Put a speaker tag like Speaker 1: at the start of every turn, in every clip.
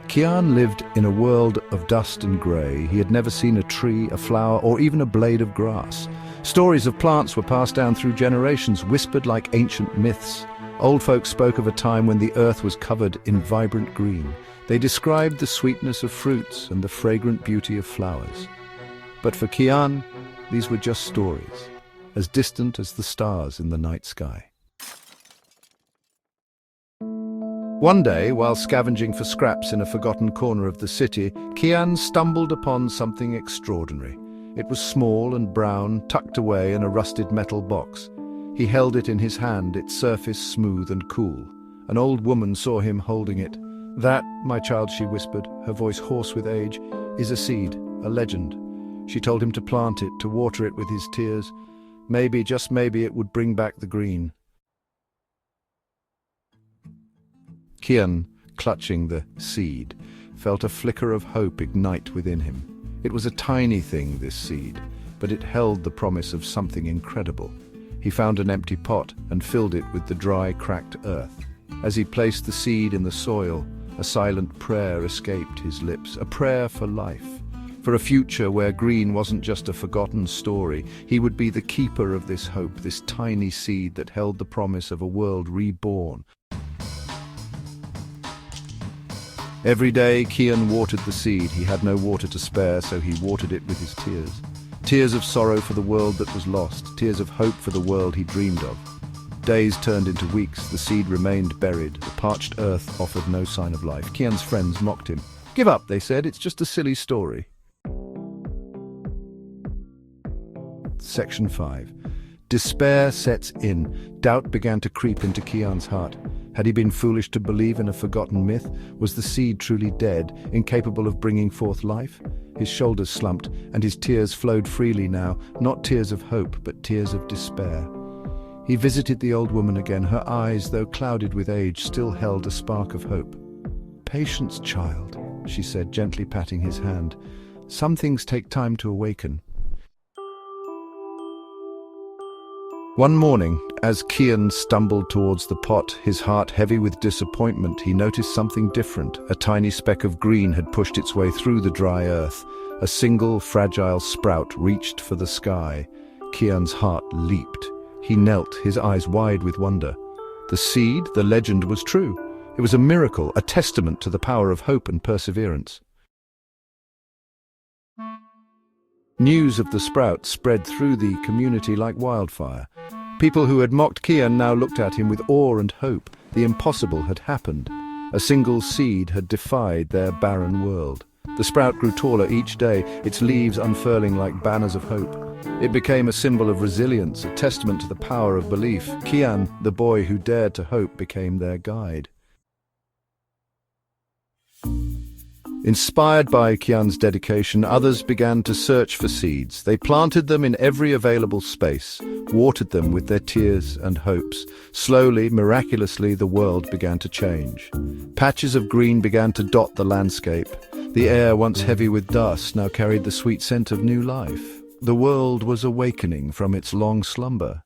Speaker 1: Kian lived in a world of dust and grey. He had never seen a tree, a flower, or even a blade of grass. Stories of plants were passed down through generations, whispered like ancient myths. Old folks spoke of a time when the earth was covered in vibrant green. They described the sweetness of fruits and the fragrant beauty of flowers. But for Kian, these were just stories, as distant as the stars in the night sky. One day, while scavenging for scraps in a forgotten corner of the city, Kian stumbled upon something extraordinary. It was small and brown, tucked away in a rusted metal box. He held it in his hand, its surface smooth and cool. An old woman saw him holding it. "That, my child," she whispered, her voice hoarse with age, "is a seed, a legend." She told him to plant it, to water it with his tears. Maybe, just maybe, it would bring back the green. Kian, clutching the seed, felt a flicker of hope ignite within him. It was a tiny thing, this seed, but it held the promise of something incredible. He found an empty pot and filled it with the dry, cracked earth. As he placed the seed in the soil, a silent prayer escaped his lips, a prayer for life, for a future where green wasn't just a forgotten story. He would be the keeper of this hope, this tiny seed that held the promise of a world reborn. Every day, Kian watered the seed. He had no water to spare, so he watered it with his tears. Tears of sorrow for the world that was lost, tears of hope for the world he dreamed of. Days turned into weeks, the seed remained buried, the parched earth offered no sign of life. Kian's friends mocked him. "Give up," they said, "it's just a silly story." Section 5. Despair sets in. Doubt began to creep into Kian's heart. Had he been foolish to believe in a forgotten myth? Was the seed truly dead, incapable of bringing forth life? His shoulders slumped, and his tears flowed freely now, not tears of hope, but tears of despair. He visited the old woman again. Her eyes, though clouded with age, still held a spark of hope. "Patience, child," she said, gently patting his hand. "Some things take time to awaken." One morning, as Kian stumbled towards the pot, his heart heavy with disappointment, he noticed something different. A tiny speck of green had pushed its way through the dry earth. A single, fragile sprout reached for the sky. Kian's heart leaped. He knelt, his eyes wide with wonder. The seed, the legend, was true. It was a miracle, a testament to the power of hope and perseverance. News of the sprout spread through the community like wildfire. People who had mocked Kian now looked at him with awe and hope. The impossible had happened. A single seed had defied their barren world. The sprout grew taller each day, its leaves unfurling like banners of hope. It became a symbol of resilience, a testament to the power of belief. Kian, the boy who dared to hope, became their guide. Inspired by Kian's dedication, others began to search for seeds. They planted them in every available space, watered them with their tears and hopes. Slowly, miraculously, the world began to change. Patches of green began to dot the landscape. The air, once heavy with dust, now carried the sweet scent of new life. The world was awakening from its long slumber.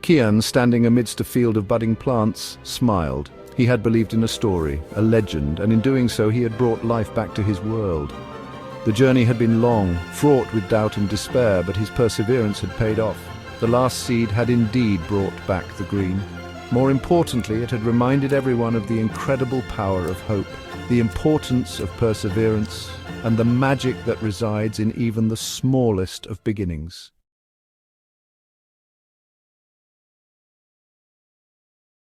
Speaker 1: Kian, standing amidst a field of budding plants, smiled. He had believed in a story, a legend, and in doing so he had brought life back to his world. The journey had been long, fraught with doubt and despair, but his perseverance had paid off. The last seed had indeed brought back the green. More importantly, it had reminded everyone of the incredible power of hope, the importance of perseverance, and the magic that resides in even the smallest of beginnings.